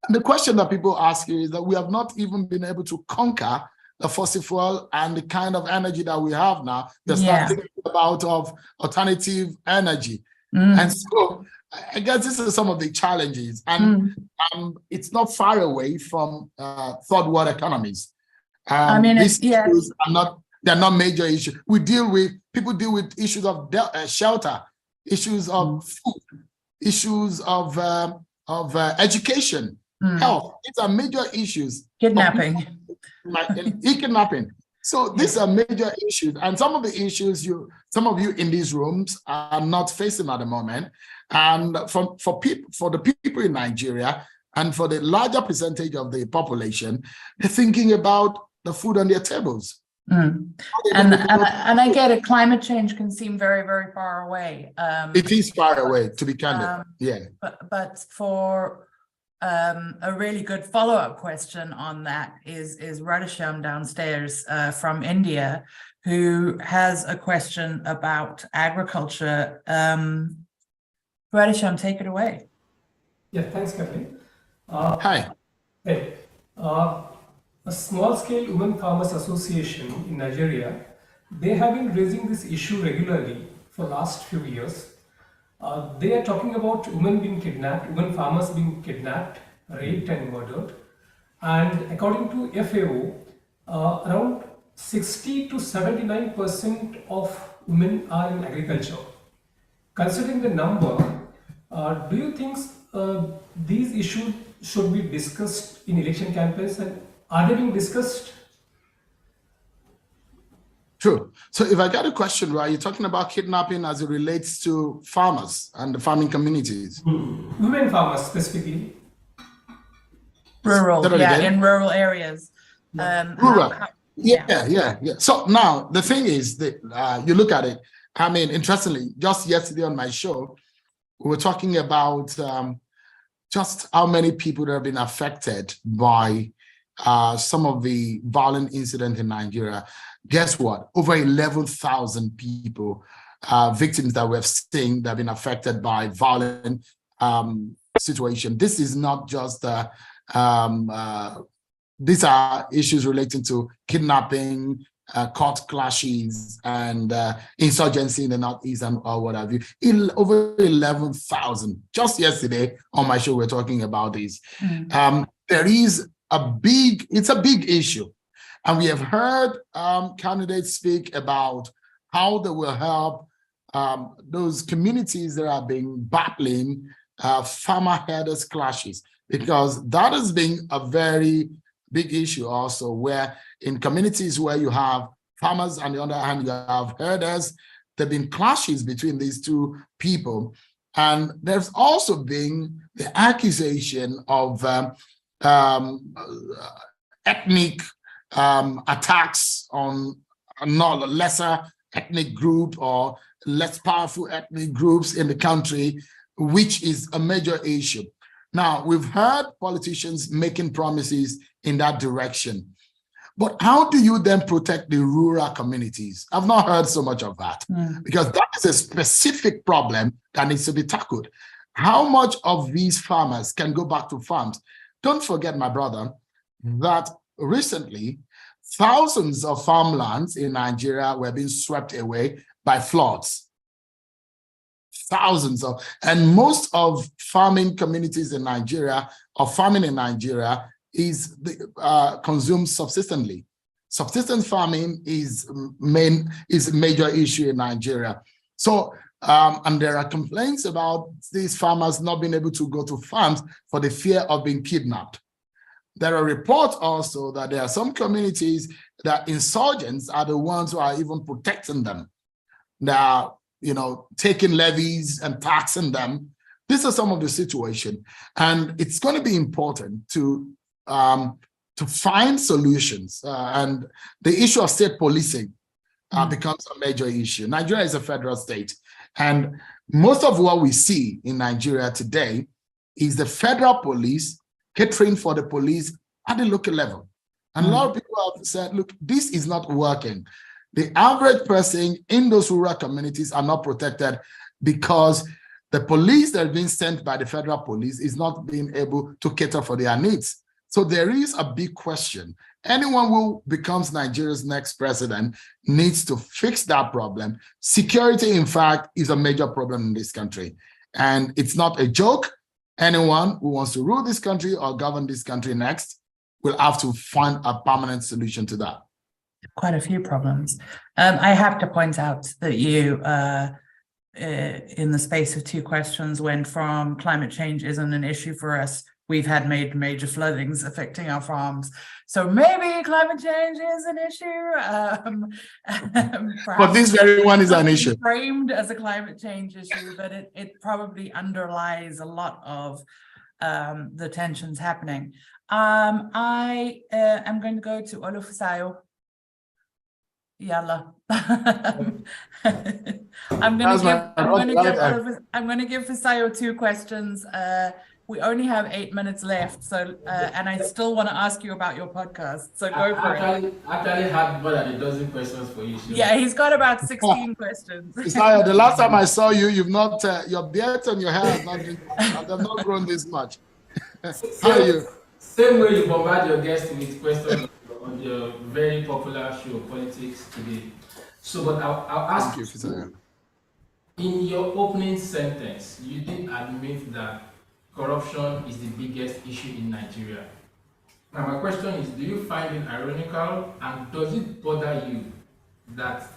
And the question that people ask you is that we have not even been able to conquer the fossil fuel and the kind of energy that we have now. They start thinking about alternative energy. And so I guess this is some of the challenges. And it's not far away from third world economies. I mean, these issues they're not major issues. People deal with issues of shelter, issues of food, issues of education, health. These are major issues. Kidnapping. Kidnapping. So these are major issues, and some of the issues some of you in these rooms are not facing at the moment. And for the people in Nigeria and for the larger percentage of the population, they're thinking about the food on their tables. And I get it. Climate change can seem very, very far away. It is far away, to be candid. But for a really good follow-up question on that is Radhesham downstairs from India, who has a question about agriculture. Radhesham, take it away. Yeah, thanks, Kathleen. Hi. Hey, a small-scale women farmers association in Nigeria, they have been raising this issue regularly for last few years. They are talking about women being kidnapped, women farmers being kidnapped, raped and murdered. And according to FAO, around 60 to 79% of women are in agriculture. Considering the number, do you think these issues should be discussed in election campaigns, and are they being discussed? True. So if I got a question right, you're talking about kidnapping as it relates to farmers and the farming communities. Women farmers specifically. Rural, in rural areas. Rural. Yeah. So now the thing is that you look at it. I mean, interestingly, just yesterday on my show, we were talking about just how many people that have been affected by some of the violent incidents in Nigeria. Guess what? Over 11,000 people, victims that we have seen that have been affected by violent situation. This is not just these are issues relating to kidnapping, court clashes, and insurgency in the Northeast and or what have you. Over 11,000. Just yesterday on my show, we're talking about this. There is it's a big issue. And we have heard candidates speak about how they will help those communities that are being battling farmer herders clashes, because that has been a very big issue also, where in communities where you have farmers, on the other hand, you have herders, there have been clashes between these two people. And there's also been the accusation of ethnic attacks on not a lesser ethnic group or less powerful ethnic groups in the country, which is a major issue. Now, we've heard politicians making promises in that direction, but how do you then protect the rural communities? I've not heard so much of that, because that is a specific problem that needs to be tackled. How much of these farmers can go back to farms? Don't forget, my brother, that recently, thousands of farmlands in Nigeria were being swept away by floods. thousands of, and most of farming communities in Nigeria, or farming in Nigeria, is consumed subsistently. Subsistence farming is a major issue in Nigeria. So, and there are complaints about these farmers not being able to go to farms for the fear of being kidnapped. There are reports also that there are some communities that insurgents are the ones who are even protecting them. They are, taking levies and taxing them. These are some of the situation, and it's going to be important to find solutions. And the issue of state policing becomes a major issue. Nigeria is a federal state, and most of what we see in Nigeria today is the federal police catering for the police at the local level. And a lot of people have said, look, this is not working. The average person in those rural communities are not protected because the police that are being sent by the federal police is not being able to cater for their needs. So there is a big question. Anyone who becomes Nigeria's next president needs to fix that problem. Security, in fact, is a major problem in this country. And it's not a joke. Anyone who wants to rule this country or govern this country next will have to find a permanent solution to that. Quite a few problems. I have to point out that you, in the space of 2 questions, went from climate change isn't an issue for us. We've had major floodings affecting our farms. So maybe climate change is an issue. But this very one is an issue. Framed as a climate change issue, but it probably underlies a lot of the tensions happening. I am going to go to Olufisayo. Yalla. I'm going to give Fisayo 2 questions. We only have 8 minutes left, so and I still want to ask you about your podcast. So go for it. Actually had more than a dozen questions for you. Sure. Yeah, he's got about 16 questions. Fisayo, the last time I saw you, you've not your beard and your hair have not grown this much. How are you? Same way you bombard your guests with questions on your very popular show, Politics Today. So, but I'll ask you, in your opening sentence, you did admit that corruption is the biggest issue in Nigeria. Now, my question is, do you find it ironical, and does it bother you that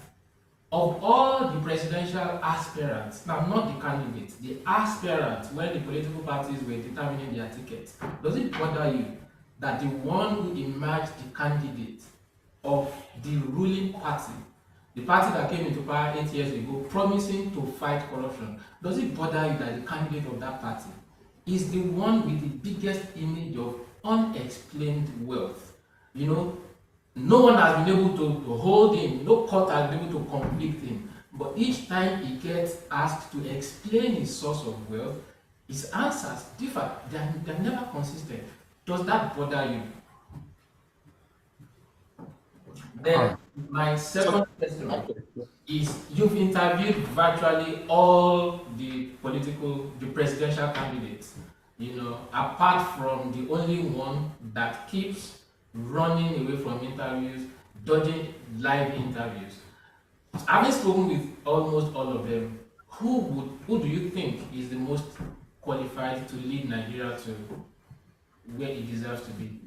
of all the presidential aspirants, now not the candidates, the aspirants, when the political parties were determining their tickets, does it bother you that the one who emerged the candidate of the ruling party, the party that came into power 8 years ago, promising to fight corruption, does it bother you that the candidate of that party is the one with the biggest image of unexplained wealth? No one has been able to hold him, no court has been able to convict him, but each time he gets asked to explain his source of wealth, his answers differ, they're never consistent. Does that bother you? Then my second question is, you've interviewed virtually all the presidential candidates, apart from the only one that keeps running away from interviews, dodging live interviews. Having spoken with almost all of them, who do you think is the most qualified to lead Nigeria to where it deserves to be?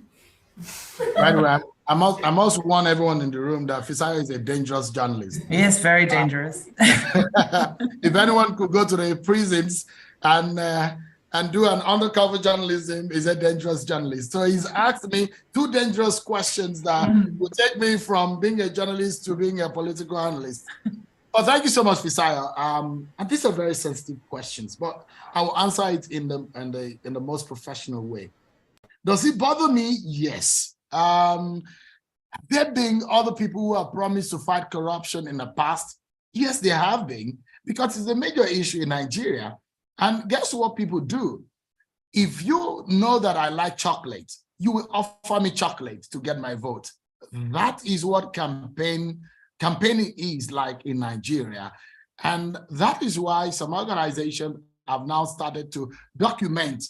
By the way, I must warn everyone in the room that Fisayo is a dangerous journalist. He is very dangerous. If anyone could go to the prisons and do an undercover journalism, is a dangerous journalist. So he's asked me 2 dangerous questions that will take me from being a journalist to being a political analyst. But thank you so much, Fisayo. And these are very sensitive questions, but I will answer it in the most professional way. Does it bother me? Yes. There being other people who have promised to fight corruption in the past, yes, there have been, because it's a major issue in Nigeria. And guess what people do? If you know that I like chocolate, you will offer me chocolate to get my vote. That is what campaigning is like in Nigeria. And that is why some organizations have now started to document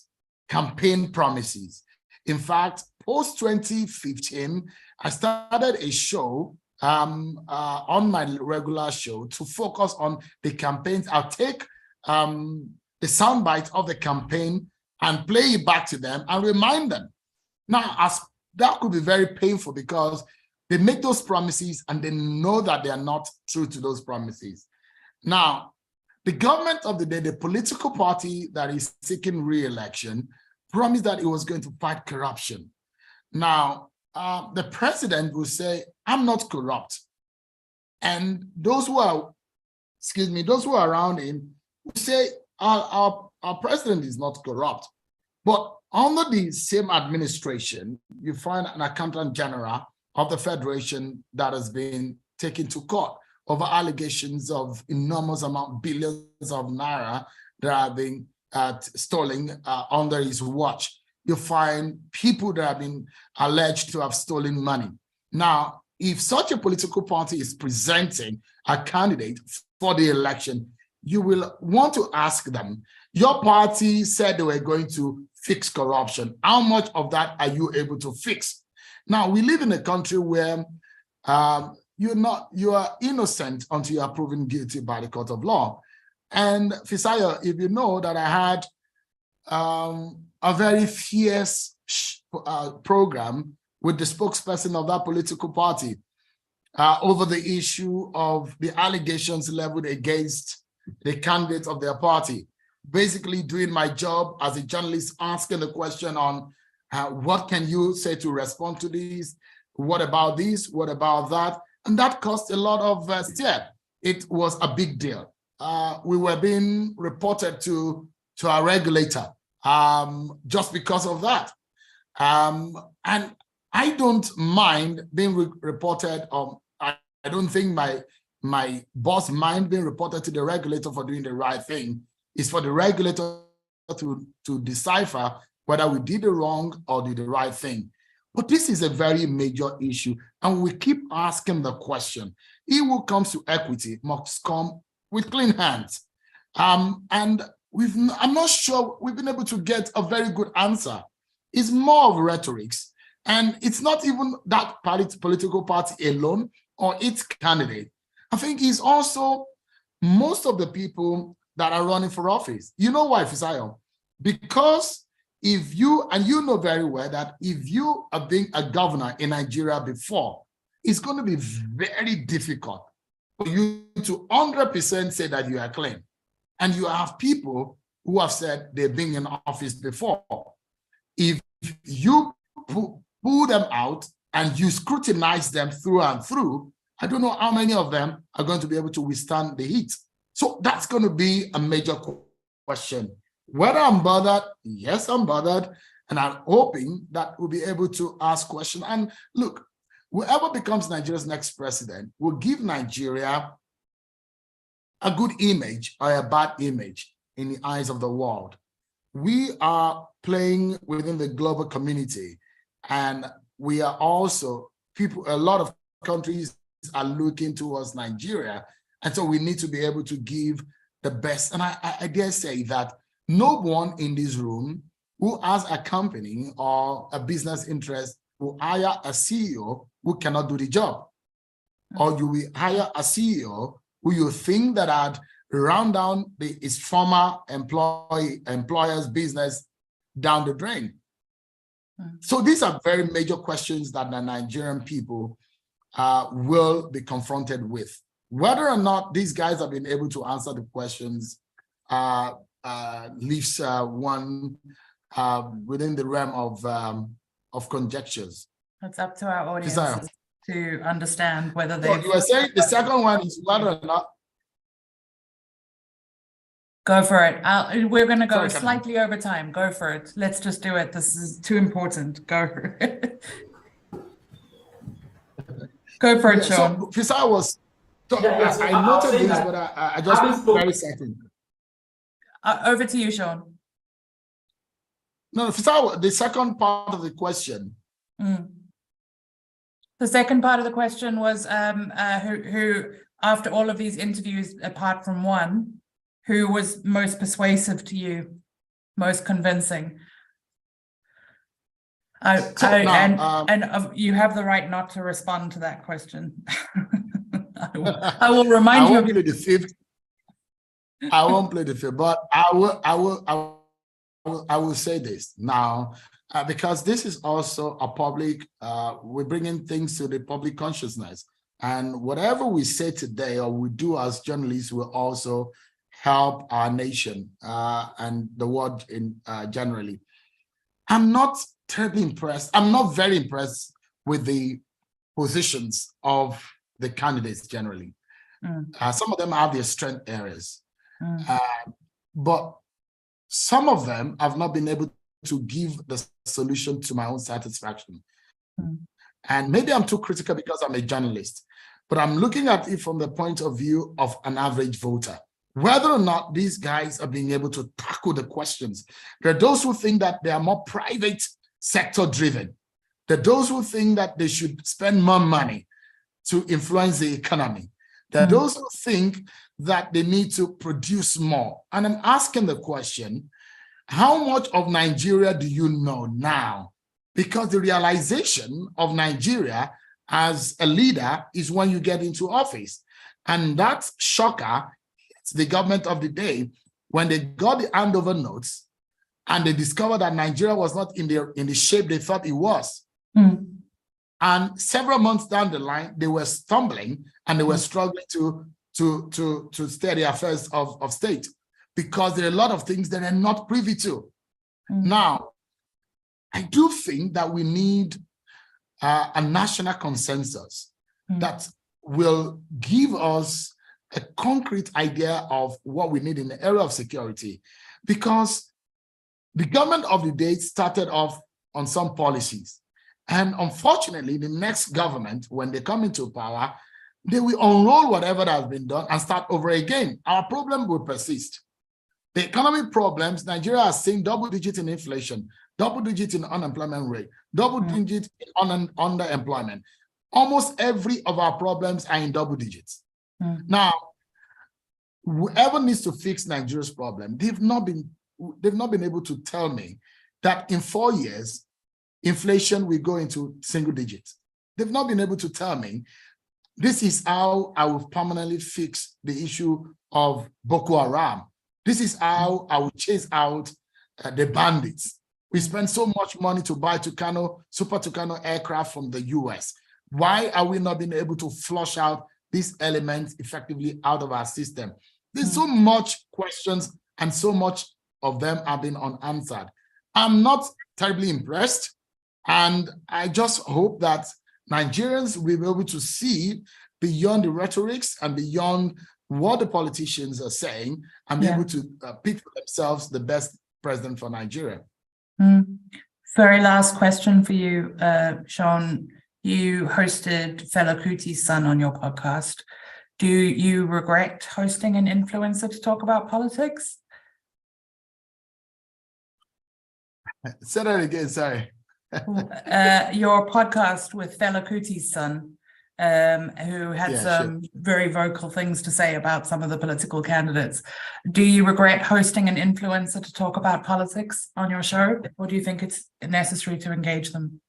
campaign promises. In fact, post-2015, I started a show on my regular show to focus on the campaigns. I'll take the soundbite of the campaign and play it back to them and remind them. Now, as that could be very painful because they make those promises and they know that they are not true to those promises. Now, the government of the day, the political party that is seeking re-election, promised that it was going to fight corruption. Now, the president will say, I'm not corrupt. And those who are, those who are around him will say, our president is not corrupt. But under the same administration, you find an accountant general of the Federation that has been taken to court over allegations of enormous amount, billions of naira that have been stolen under his watch. You find people that have been alleged to have stolen money. Now, if such a political party is presenting a candidate for the election, you will want to ask them, your party said they were going to fix corruption. How much of that are you able to fix? Now, we live in a country where you are innocent until you are proven guilty by the court of law. And Fisayo, if you know that I had a very fierce program with the spokesperson of that political party over the issue of the allegations leveled against the candidates of their party. Basically doing my job as a journalist, asking the question on what can you say to respond to these? What about this? What about that? And that caused a lot of stir. It was a big deal. We were being reported to our regulator just because of that. And I don't mind being reported. I don't think my boss mind being reported to the regulator for doing the right thing. It's for the regulator to decipher whether we did the wrong or did the right thing. But this is a very major issue, and we keep asking the question. He who comes to equity must come with clean hands. And I'm not sure we've been able to get a very good answer. It's more of rhetorics, and it's not even that political party alone or its candidate. I think it's also most of the people that are running for office. You know why, Fisayo? Because if you, and you know very well that if you are being a governor in Nigeria before, it's going to be very difficult for you to 100% say that you are clean. And you have people who have said they've been in office before. If you pull them out and you scrutinize them through and through, I don't know how many of them are going to be able to withstand the heat. So that's going to be a major question. Whether I'm bothered, yes, I'm bothered, and I'm hoping that we'll be able to ask questions. And look, whoever becomes Nigeria's next president will give Nigeria a good image or a bad image in the eyes of the world. We are playing within the global community, and we are also, a lot of countries are looking towards Nigeria, and so we need to be able to give the best. And I dare say that no one in this room who has a company or a business interest will hire a CEO who cannot do the job. Or you will hire a CEO who you think that had run down his former employer's business down the drain. So these are very major questions that the Nigerian people will be confronted with. Whether or not these guys have been able to answer the questions leaves one within the realm of conjectures. It's up to our audience to understand whether they. So you were saying the second one is whether or not. Go for it. We're going to go slightly over time. Go for it. Let's just do it. This is too important. Go for it. Go for it, Sean. So Fisa was. I noted this, but I just very second. Over to you, Sean. No, Fisa, the second part of the question. The second part of the question was who, after all of these interviews, apart from one, who was most persuasive to you, most convincing? You have the right not to respond to that question. I will remind you of the fifth. I won't play the field, but I will say this now, because this is also a public, we're bringing things to the public consciousness. And whatever we say today or we do as journalists will also help our nation and the world in generally. I'm not terribly impressed. I'm not very impressed with the positions of the candidates generally. Some of them have their strength areas, but some of them have not been able to give the solution to my own satisfaction. And maybe I'm too critical because I'm a journalist, but I'm looking at it from the point of view of an average voter. Whether or not these guys are being able to tackle the questions. There are those who think that they are more private sector driven. There are those who think that they should spend more money to influence the economy. There are those who think that they need to produce more. And I'm asking the question, how much of Nigeria do you know now? Because the realization of Nigeria as a leader is when you get into office. And that shocker, it's the government of the day, when they got the handover notes and they discovered that Nigeria was not in the shape they thought it was. And several months down the line, they were stumbling and they were struggling to steer the affairs of state because there are a lot of things that are not privy to. Now, I do think that we need a national consensus that will give us a concrete idea of what we need in the area of security, because the government of the day started off on some policies. And unfortunately, the next government, when they come into power, they will unroll whatever that has been done and start over again. Our problem will persist. The economic problems, Nigeria has seen double-digit in inflation, double-digit in unemployment rate, double-digit in underemployment. Almost every of our problems are in double digits. Now, whoever needs to fix Nigeria's problem, they've not been able to tell me that in 4 years, inflation will go into single digits. They've not been able to tell me this is how I will permanently fix the issue of Boko Haram. This is how I will chase out the bandits. We spend so much money to buy Super Tucano aircraft from the US. Why are we not being able to flush out these elements effectively out of our system? There's so much questions and so much of them have been unanswered. I'm not terribly impressed. And I just hope that Nigerians will be able to see beyond the rhetorics and beyond what the politicians are saying and be able to pick for themselves the best president for Nigeria. Very last question for you, Seun. You hosted Fela Kuti's son on your podcast. Do you regret hosting an influencer to talk about politics? Say that again, sorry. Your podcast with Fela Kuti's son, who had some very vocal things to say about some of the political candidates. Do you regret hosting an influencer to talk about politics on your show, or do you think it's necessary to engage them?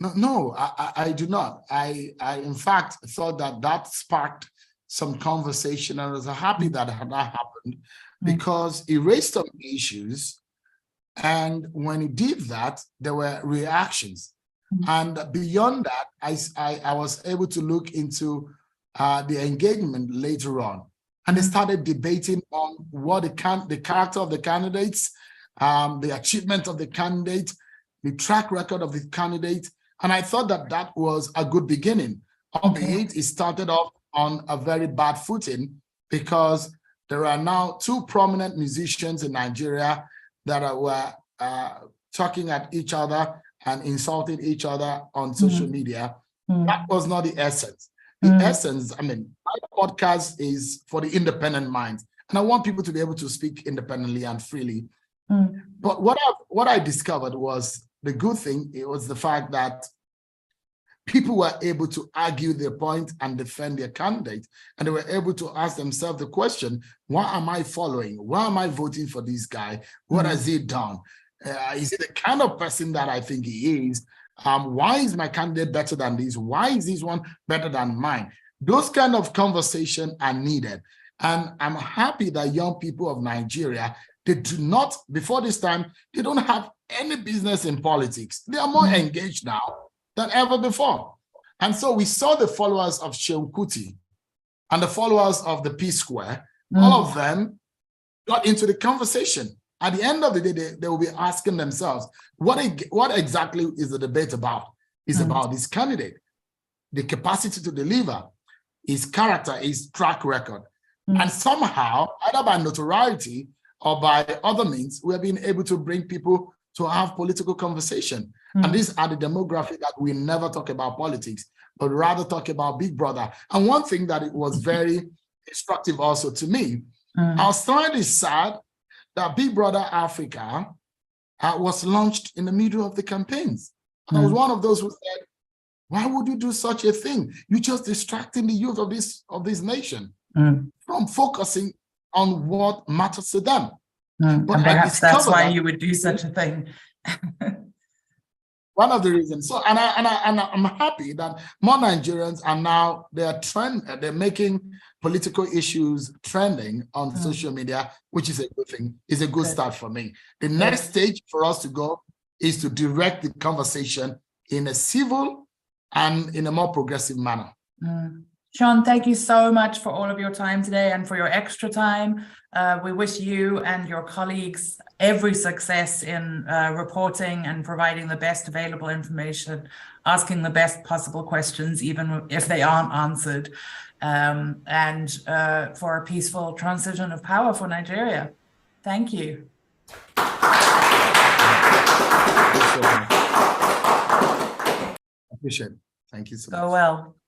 No, I do not. I in fact thought that sparked some conversation, and I was happy that happened because it raised some issues. And when it did that, there were reactions. And beyond that, I was able to look into the engagement later on. And they started debating on what the character of the candidates, the achievement of the candidate, the track record of the candidate. And I thought that was a good beginning, albeit it started off on a very bad footing because there are now two prominent musicians in Nigeria that were talking at each other and insulting each other on social media. That was not the essence. The essence, I mean, my podcast is for the independent mind, and I want people to be able to speak independently and freely. But what I discovered was the good thing. It was the fact that people were able to argue their point and defend their candidate, and they were able to ask themselves the question, why am I following? Why am I voting for this guy? What has he done? Is he the kind of person that I think he is? Why is my candidate better than this? Why is this one better than mine? Those kind of conversations are needed. And I'm happy that young people of Nigeria, they do not, before this time, they don't have any business in politics. They are more engaged now than ever before. And so we saw the followers of Seun Kuti and the followers of the Peace Square, all of them got into the conversation. At the end of the day, they will be asking themselves, what exactly is the debate about? It's about this candidate, the capacity to deliver, his character, his track record. And somehow, either by notoriety or by other means, we have been able to bring people to have political conversation. And these are the demographic that we never talk about politics, but rather talk about Big Brother. And one thing that it was very instructive also to me, I was slightly sad that Big Brother Africa was launched in the middle of the campaigns. I was one of those who said, why would you do such a thing? You're just distracting the youth of this nation from focusing on what matters to them. But and perhaps that's why you would do such a thing. One of the reasons. So, and I'm happy that more Nigerians are now, they're making political issues trending on social media, which is a good thing. It's a good start for me. The next stage for us to go is to direct the conversation in a civil and in a more progressive manner. Seun, thank you so much for all of your time today and for your extra time. We wish you and your colleagues every success in reporting and providing the best available information, asking the best possible questions, even if they aren't answered, and for a peaceful transition of power for Nigeria. Thank you. I appreciate it. Thank you so much. Go well.